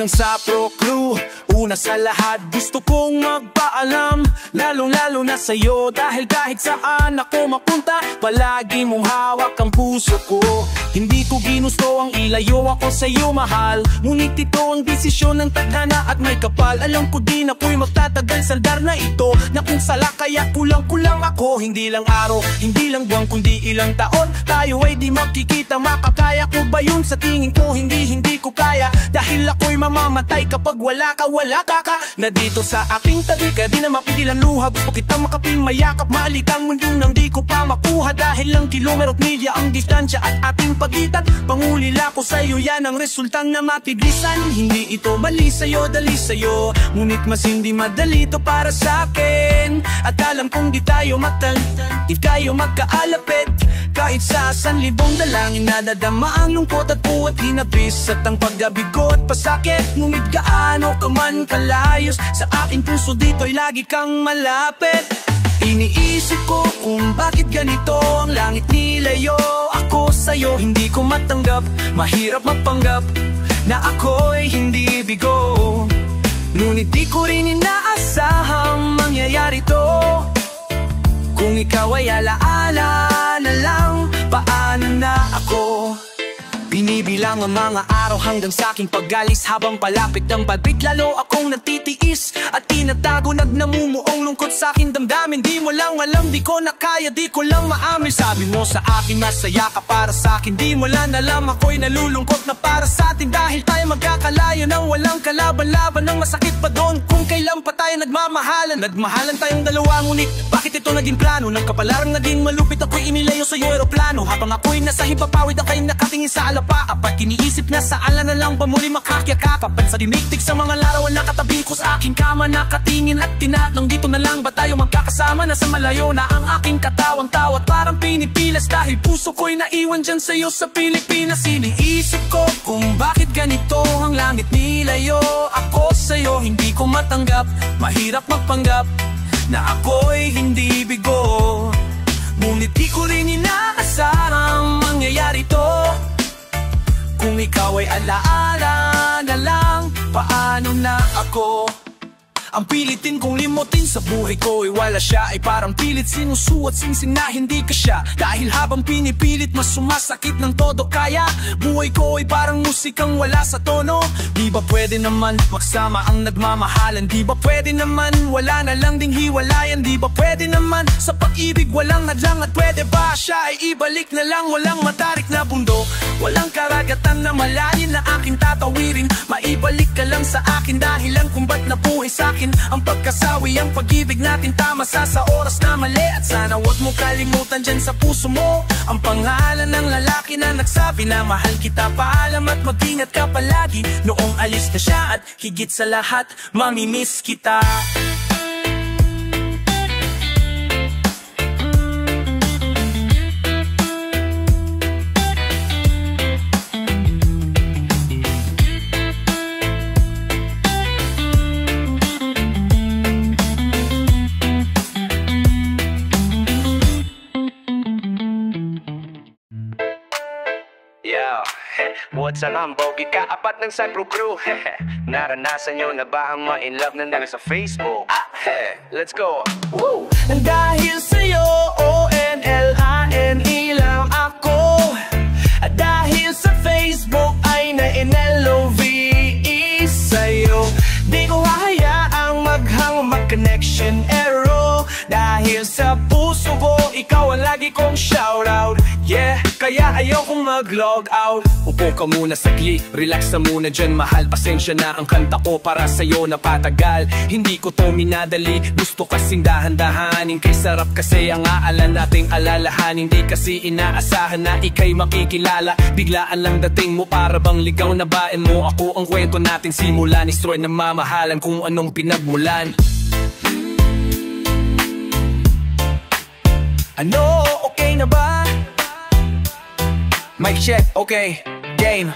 ng Sapro Crew. Una sa lahat gusto kong magpaalam, lalong-lalo na sa'yo, dahil kahit saan ako mapunta, palagi mong hawak ang puso ko. Hindi ko ginusto ang ilayo ako sa'yo, mahal, ngunit ito ang desisyon ng tadhana at may kapal. Alam ko din ako'y magtatagal sa lugar na ito, na kung sala kaya kulang-kulang ako. Hindi lang araw, hindi lang buwan, kundi ilang taon tayo ay di makikita. Makakaya ko ba yun? Sa tingin ko hindi ko kaya, dahil ako'y mamamatay kapag wala ka na dito sa aking tabi. Kaya di na mapigilan luha, gusto kitang makaping mayakap, maalitang mundong nang di ko pa makuha. Dahil lang kilometro't milya ang distansya at ating pagitan, pangulila ko sa'yo, yan ang resultang na matiglisan. Hindi ito mali sa'yo, dali sa'yo, ngunit mas hindi madali ito para sa'kin. At alam kong di tayo di tayo magkaalapit, kahit sa sanlibong dalangin nadadama ang lungkot at puwat hinabis at ang paggabigo at pasakit. Ngunit gaano ka man kalayos, sa aking puso dito'y lagi kang malapit. Iniisip ko kung bakit ganito ang langit nilayo ako sa'yo. Hindi ko matanggap, mahirap magpanggap na ako'y hindi bigo, ngunit di ko rin inaasahang mangyayari to. Kung ikaw ay alaala na lang, paano na ako? Binibilang ang mga araw hanggang sa aking pag-alis, habang palapit ng pagbig lalo akong natitiis at tinatago nagnamumuong lungkot sa aking damdamin. Di mo lang alam, di ko na kaya, di ko lang maamin. Sabi mo sa akin masaya ka para sa akin, di mo lang alam ako'y nalulungkot na para sa atin. Dahil tayo magkakalayo nang walang kalaban-laban, ng masakit pa doon kung kailan pa tayo nagmamahalan. Nagmahalan tayong dalawa, ngunit bakit ito naging plano? Nang kapalarang naging malupit, ako'y inilayo sa'yo aeroplano, habang ako'y nasa himpapawid ako'y nakatingin sa alap. Apat iniisip na saan na lang ba muli makakyakakap, at sa dinigdig sa mga larawan nakatabi ko sa aking kama, nakatingin at tinatanong dito na lang ba tayo magkakasama. Nasa malayo na ang aking katawang tawat, parang pinipilas dahil puso ko'y naiwan dyan sa'yo sa Pilipinas. Iniisip ko kung bakit ganito ang langit nilayo ako sa'yo. Hindi ko matanggap, mahirap magpanggap na ako'y hindi bigo, ngunit di ko rin inaasarang mangyayari to. Kung ikaw ay alaala na lang, paano na ako? Ang pilitin kong limutin sa buhay ko ay wala siya, ay parang pilit sinusuot singsing na hindi ka siya. Dahil habang pinipilit mas sumasakit ng todo kaya, buhay ko ay parang musikang wala sa tono. Di ba pwede naman magsama ang nagmamahalan? Di ba pwede naman wala na lang ding hiwalayan? Di ba pwede naman sa pag-ibig walang hadlang? At pwede ba siya ay ibalik na lang walang matarik na bundok, walang karagatan na malalim na aking tatawirin? Maibalik ka lang sa akin dahilan kung ba't nabuhay sa'kin ang pagkasawi, ang pag-ibig natin tama sa oras na mali. At sana wag mo kalimutan dyan sa puso mo ang pangalan ng lalaki na nagsabi na mahal kita. Paalam at mag-ingat ka palagi. Noong alis na siya at higit sa lahat mamimiss kita. What's up, Bogi? Kaapat ng Sapro Crew. Naranasan nyo na ba ang ma-inlove na sa Facebook? Let's go! Woo! Dahil sa'yo, ONLINE lang ako. Dahil sa Facebook ay na-NLOVE sa'yo. Di ko hahayaang maghang mag-connection error. Dahil sa puso ko, ikaw ang lagi kong shoutout. Yeah, kaya ayaw kong mag-log out. Upo ka muna sagli, relax na muna dyan mahal. Pasensya na ang kanta ko para sa'yo na patagal. Hindi ko to minadali, gusto kasing dahan-dahanin. Kay sarap kasi ang aalan nating alalahanin. Hindi kasi inaasahan na ika'y makikilala. Biglaan lang dating mo para bang ligaw na baen mo. Ako ang kwento natin simula, destroy na mamahalan kung anong pinagmulan. Ano, okay na ba? Mic check, okay, game.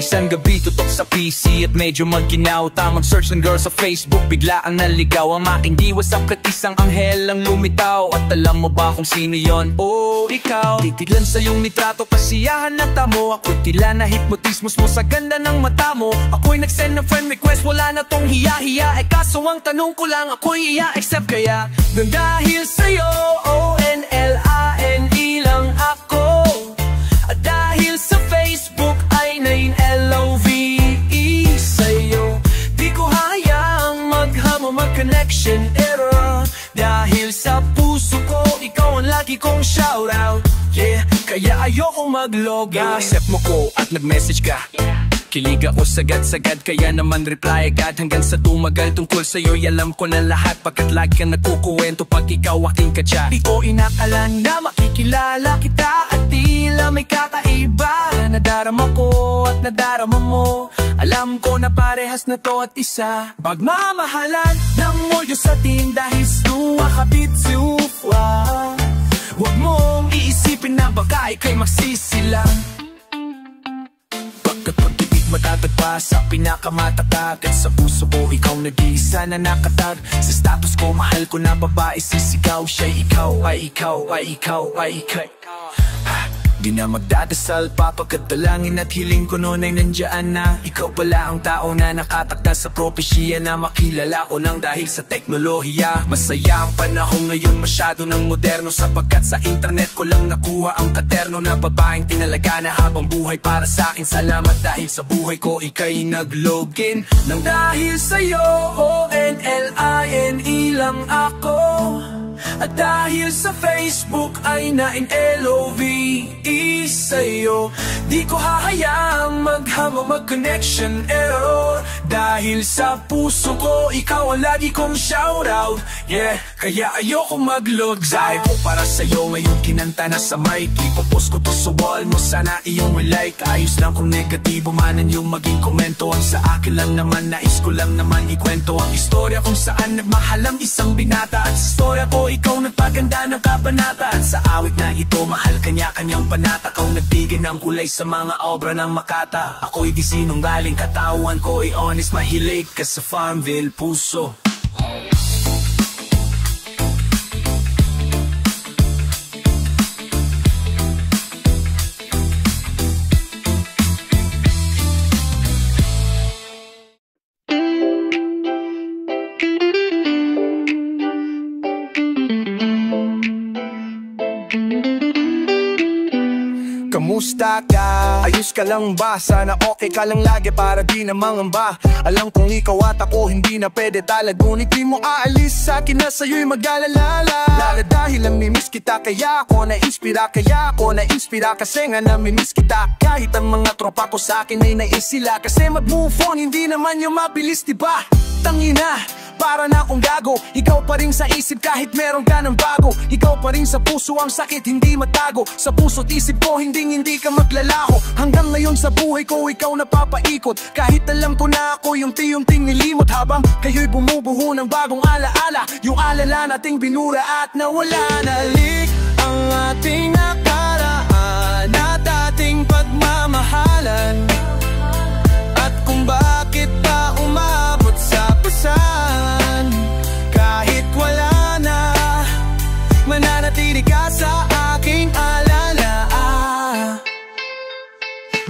Isang gabi tutok sa PC at medyo maginaw. Tamang search ng girl sa Facebook, bigla ang naligaw. Ang aking diwas at isang anghel ang lumitaw. At alam mo ba kung sino yon? Oh, ikaw. Titiglan sa iyong nitrato, kasiyahan na tamo. Ako'y tila na hipnotismos mo sa ganda ng mata mo. Ako'y nagsend ng friend request, wala na tong hiya-hiya. Eh kaso ang tanong ko lang, ako'y iya-accept kaya? Nang dahil sa'yo, ONLANE lang ako. At dahil sa Facebook ay 9LOVE sa'yo. Di ko hayaang maghamo mag-connection error. Dahil sa puso ko, ikaw ang lagi kong shoutout. Yeah, kaya ayokong mag-log out. Accept mo ko at nag-message ka. Kilig ako sagad-sagad, kaya naman reply agad. Hanggang sa tumagal tungkol sa'yo'y alam ko na lahat. Pagkat lagi kang nagkukuwento pag ikaw aking katsa. Di ko inakala na makikilala kita at tila may kakaiba. Nadarama ko at nadarama mo. Alam ko na parehas na to at isa. Pagmamahalan ng mo Diyos sa atin dahil suwa kapit suwa. Huwag mong iisipin na baka ika'y magsisilang. Pagkat matatagpa sa pinakamatatag. At sa puso ko ikaw nag-iisa na nakatag. Sa status ko mahal ko na babae sisigaw. Siya'y ikaw, ay ikaw, ay ikaw, ay ikaw. Di na magdadasal pa pagkat dalangin at hiling ko noon ay nandiyan na. Ikaw pala ang tao na nakatakda sa propesya na makilala ko nang dahil sa teknolohiya. Masaya ang panahon ngayon, masyado ng moderno, sapagkat sa internet ko lang nakuha ang katerno na babaeng tinalaga na habang buhay para sa akin. Salamat dahil sa buhay ko ika'y nag-login. Nang dahil sa'yo, ONLINE lang ako. At dahil sa Facebook ay 9LOVE sa'yo. Di ko hahayaang maghamo mag-connection error. Dahil sa puso ko ikaw ang lagi kong shoutout. Yeah, kaya ayoko mag-log out. Ko para sa'yo ngayon kinanta na sa mic. Ipopost ko to sa wall mo, sana iyong like. Ayos lang kung negatibo manan yung maging komento. Ang sa akin lang naman, nais ko lang naman ikwento ang istorya kung saan nagmahal ang isang binata. At sa istorya ko ikaw nagpaganda ng kabanata. At sa awit na ito mahal kanya-kanyang panata. Kau nagbigay ng kulay sa mga obra ng Makata. Ako'y di sinungaling, katawan ko'y honest. Mahilig ka sa Farmville puso. Kamusta ka? Ayos ka lang ba? Sana okay ka lang lagi para di na mangamba. Alam kong ikaw at ako hindi na pwede talag. Ngunit di mo aalis sa akin na sa'yo'y mag-alalala. Lala dahil namimiss kita kaya ako na-inspira. Kaya ako na-inspira kasi nga namimiss kita. Kahit ang mga tropa ko sa akin ay nais sila. Kasi mag-move on hindi naman yung mabilis diba? Tangina, para na akong gago. Ikaw pa rin sa isip kahit meron ka ng bago. Ikaw pa rin sa puso, ang sakit hindi matago. Sa puso't isip ko hindi ka maglalaho. Hanggang ngayon sa buhay ko ikaw napapaikot. Kahit alam ko na ako yung tiyong-ting nilimot. Habang kayo'y bumubuho ng bagong alaala. Yung alala nating binura at nawala. Nalik ang ating nakaraan at ating pagmamahalan. At kung bakit ba umabot sa pasan. Kahit wala na, mananatili ka sa aking alala.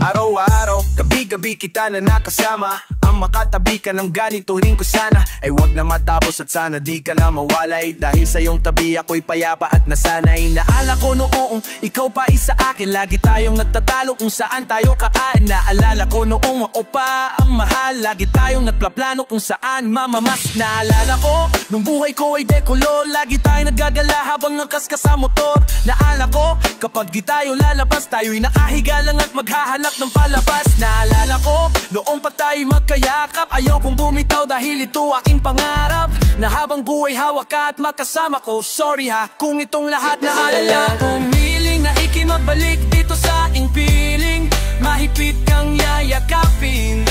Araw-araw, gabi-gabi kita na nakasama. Ang makatabi ka ng ganito rin ko sana ay wag na matapos at sana di ka na mawalay. Dahil sa iyong tabi ako'y payapa at nasanay. Naala ko noong ikaw pa isa akin. Lagi tayong nagtatalo kung saan tayo kain. Naalala ko noong ako pa ang mahal. Lagi tayong nagplaplano kung saan mamamas. Naalala ko nung buhay ko ay dekolor. Lagi tayong naggagala habang angkas ka sa motor. Naala ko kapag di tayo lalabas, tayo'y nakahiga lang at maghahanap ng palabas. Naalala ko noong pa tayo magkayakap. Ayaw kong bumitaw dahil ito aking pangarap. Na habang buhay hawak ka at makasama ko. Sorry ha kung itong lahat na alala. Humiling na ikimagbalik dito sa aking piling. Mahigpit kang yayakapin.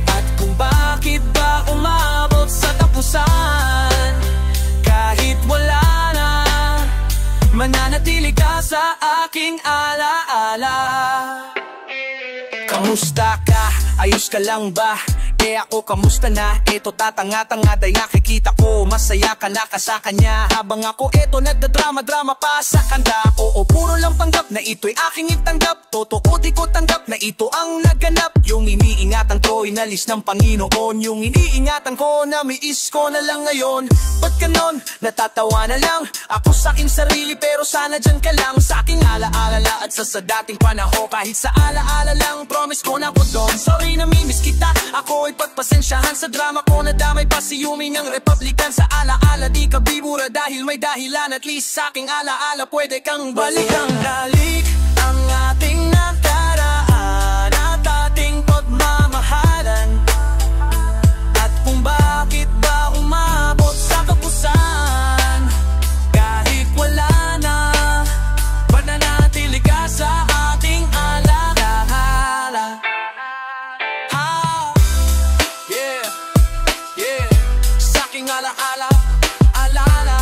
At kung bakit ba umabot sa tapusan. Kahit wala na, mananatili ka sa aking alaala. Kamusta ka? Ayos ka lang ba? Ako kamusta na? Eto tatanga-tanga dahil nakikita ko masaya ka na ka sa kanya. Habang ako eto nagdadrama-drama pa sa kanta. Oo, puro lang panggap na ito'y aking itanggap. Totoo di ko tanggap na ito ang naganap. Yung iniingatan ko inalis ng Panginoon. Yung iniingatan ko na miis ko na lang ngayon. Ba't ganon? Natatawa na lang ako sa aking sarili, pero sana dyan ka lang sa aking alaala at sa dating panahon. Kahit sa alaala lang, promise ko na ko doon. Sorry na miss kita, ako ay pagpasensyahan sa drama ko. Nadamay pa si Yumi ng Republican. Sa alaala di ka bibura dahil may dahilan. At least sa aking alaala pwede kang balikan. Balik ang ating nakaraan at ating pagmamahalan. At kung bakit ba umabot sa kapusan, kahit wala na, pananatili ka sa ating alaala. Alaala, alaala.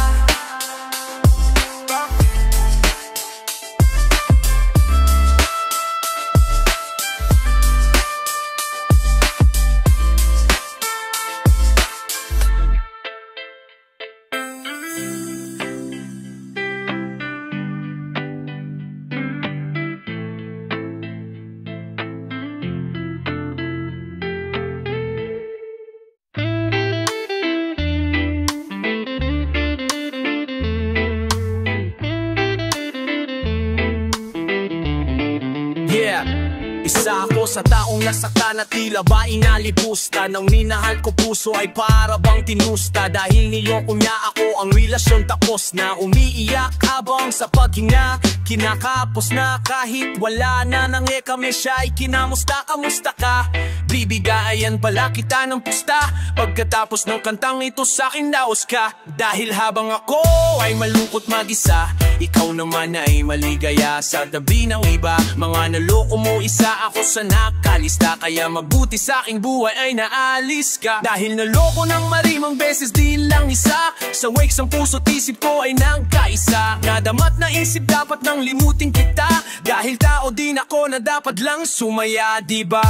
Isa ako sa taong nasaktan at tila ba inalipusta. Nang minahal ko puso ay para bang tinusta. Dahil niloko niya ako, ang relasyon tapos na. Umiiyak habang sa paghinga, kinakapos na. Kahit wala na nang kami siya ay kinamusta. Kamusta ka? Bibigayan pala kita ng pusta. Pagkatapos ng kantang ito sa'kin naos ka. Dahil habang ako ay malungkot mag-isa, ikaw naman ay maligaya sa tabi ng iba. Mga naloko mo, isa ako sa nakalista. Kaya mabuti sa aking buhay ay naalis ka. Dahil naloko ng marimang beses, di lang isa. Sa wakes ang puso't isip ko ay nagkaisa. Nadamat na isip dapat nang limutin kita. Dahil tao din ako na dapat lang sumaya, diba?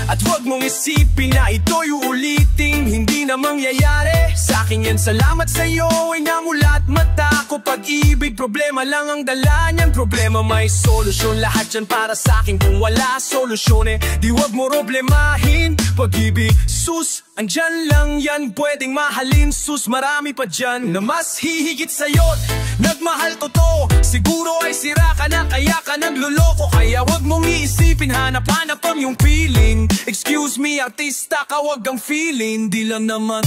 At wag mong isipin na ito'y uulitin, hindi na mangyayari sa akin yan. Salamat sa'yo ay namulat mata ko. Pag-ibig, problema lang ang dala niyan. Problema may solusyon, lahat yan para sa akin. Kung wala solusyon eh, di wag mo problemahin. Pag-ibig, sus, andyan lang yan, pwedeng mahalin. Sus, marami pa dyan na mas hihigit sa'yo't nagmahal totoo. Siguro ay sira ka na kaya ka nagluloko. Kaya wag mong iisipin, hanap-hanap ang yung feeling. Excuse me, artista ka, wag ang feeling. Di lang naman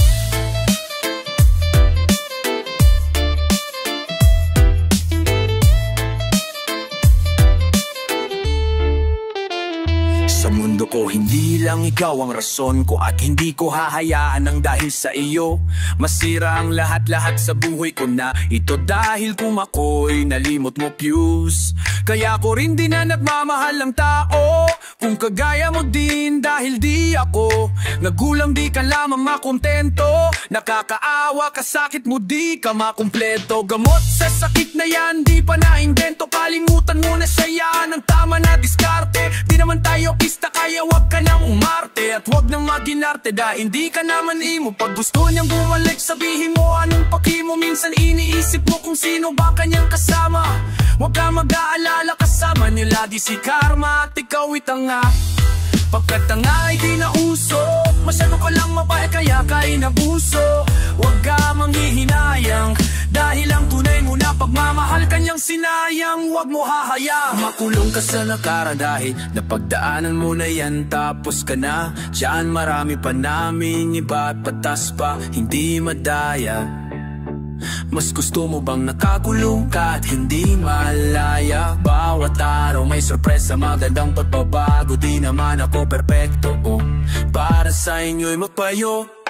sa mundo ko, hindi lang ikaw ang rason ko. At hindi ko hahayaan ng dahil sa iyo masira ang lahat-lahat sa buhay ko na ito. Dahil kung ako'y nalimot mo, Pius, kaya ko rin din na nagmamahal ng tao. Kung kagaya mo din, dahil di ako nagulang, di ka lamang makontento. Nakakaawa ka, sakit mo, di ka makumpleto. Gamot sa sakit na yan, di pa na-invento. Kalimutan mo na siya yan, ang tama na diskarte. Di naman tayo pista, kaya wag ka nang umarte. At wag nang maginarte, dahil hindi ka naman imo. Pag gusto niyang bumalik, sabihin mo anong paki mo. Minsan iniisip mo kung sino ba kanyang kasama. Wag ka mag-aalala, kasama nila di si karma. At ikaw itanga, pagkat tanga ay di na uso. Masyado ka lang mapahal kaya ka inabuso. Wag ka manghihinayang, dahil ang tunay mo na pagmamahal kanyang sinayang. Wag mo hahayang makulong ka sa nakaraan, dahil napagdaanan mo na yan, tapos ka na. Diyan marami pa namin iba at patas pa, hindi madaya. Mas gusto mo bang nakakulong ka at hindi malaya? Bawat araw may sorpresa, magandang pagbabago. Di naman ako perpekto, para sa inyo'y magpayo.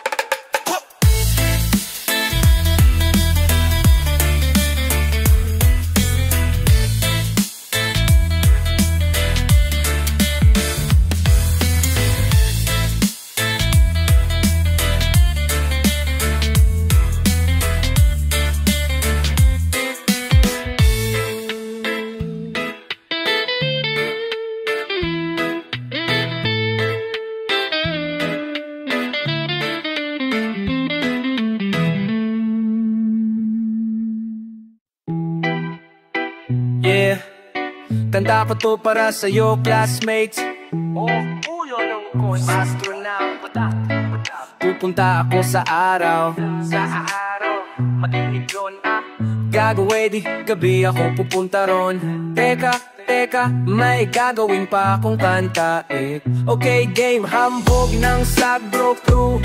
Yeah, kanta ko to para sa'yo, classmates. Ulo ng course, astronaut. Pupunta ako sa araw, mag-inip yun gagawin, di gabi ako pupunta ron. Teka, may gagawin pa akong kanta Okay, game, hambog ng Sagro Crew.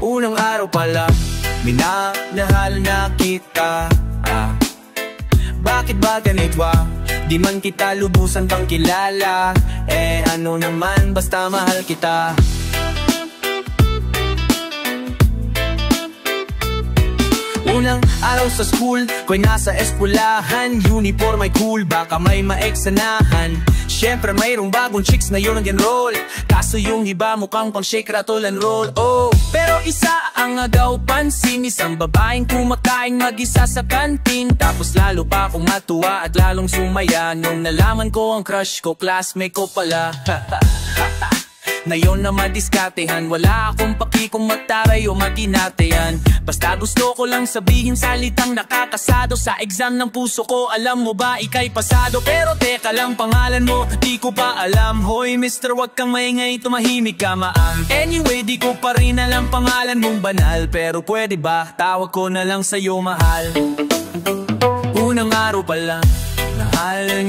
Unang araw pala, minamahal na kita. Bakit ba ganito di man kita lubusan pang kilala. Ano naman, basta mahal kita. Unang araw sa school, ko'y nasa eskwelahan. Uniform ay cool, baka may maeksanahan. Siyempre mayroong bagong chicks na yun ang enroll. Kaso yung iba mukhang pang shake, rattle and roll. Pero isa ang agaw pansin, isang babaeng kumakain mag-isa sa kantin. Tapos lalo pa akong matuwa at lalong sumaya nung nalaman ko ang crush ko, classmate ko pala. Na yun na madiskartehan, wala akong paki kung mataray o maginatayan. Basta gusto ko lang sabihin salitang nakakasado. Sa exam ng puso ko, alam mo ba ika'y pasado. Pero teka lang, pangalan mo, di ko pa alam. Hoy mister, wag kang maingay, tumahimik ka maang. Anyway, di ko pa rin alam pangalan mong banal. Pero pwede ba, tawag ko na lang sa'yo mahal. Unang araw pa lang, mahal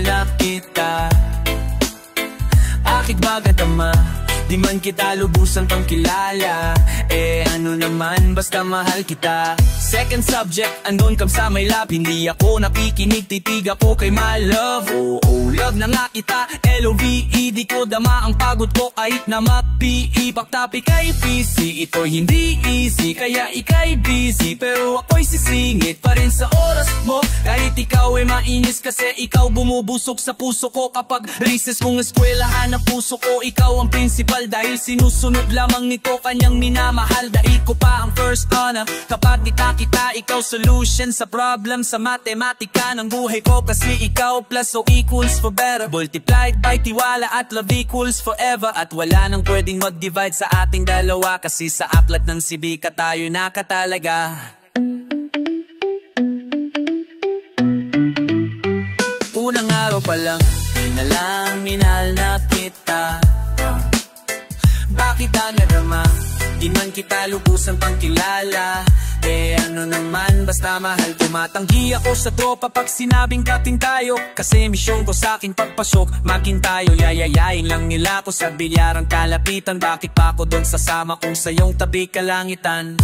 na kita. Akit bagat ama, di man kita lubusan pang kilala. Ano naman, basta mahal kita. Second subject, andun kam sa may lab. Hindi ako nakikinig, titig ako kay my love. Love na nga kita, L-O-V-E. Di ko dama ang pagod ko kahit na ma-PE. Paktapi kay PC, ito hindi easy. Kaya ika'y busy, pero ako'y sisingit pa rin sa oras mo. Kahit ikaw ay mainis kasi ikaw bumubusok sa puso ko. Kapag recess kong eskwelahan ng puso ko, ikaw ang principal. Dahil sinusunod lamang nito kanyang minamahal. Dahil ko pa ang first honor. Kapag kita, ikaw solution sa problem sa matematika ng buhay ko. Kasi ikaw plus o equals for better, multiplied by tiwala at love equals forever. At wala nang pwedeng mag-divide sa ating dalawa. Kasi sa aklat ng sibika tayo nakatalaga. Unang araw pa lang, minal na kita. Bakit ang narama, di man kita lubusan pang kilala. Ano naman, basta mahal. Tumatanggi ako sa tropa pag sinabing katin tayo. Kasi misyon ko sa'king pagpasok, maging tayo. Yayayain lang nila ako sa bilyarang kalapitan. Bakit pa ako doon sasama kung sa iyong tabi kalangitan?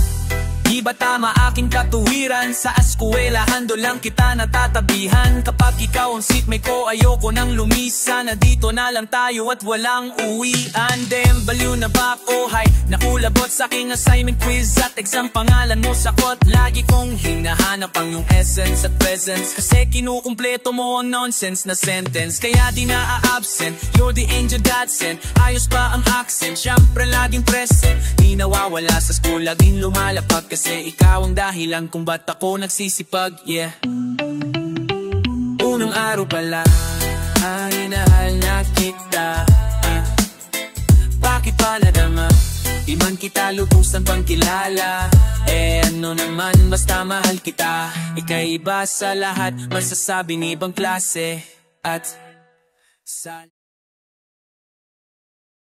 Di ba tama aking katuwiran? Sa eskwelahan doon lang kita natatabihan. Kapag ikaw ang seatmate ko, ayoko nang lumisan. Na dito na lang tayo at walang uwian. Damn, baliw na ba ako? Hay, nakulabot sa aking assignment quiz at exam. Pangalan mo sakot, lagi kong hinahanap ang yung essence at presence. Kasi kinukumpleto mo ang nonsense na sentence. Kaya di na-absent, you're the angel God sent. Ayos pa ang accent, syempre laging present. Di nawawala sa school, laging lumalapag. Kasi ikaw ang dahilan kung ba't ako nagsisipag, yeah. Unang araw pala, hinahal na kita. Bakit pa nadama, di man kita lubusan pang kilala. Ano naman, basta mahal kita. Ika'y iba sa lahat, masasabi ng ibang klase. At sa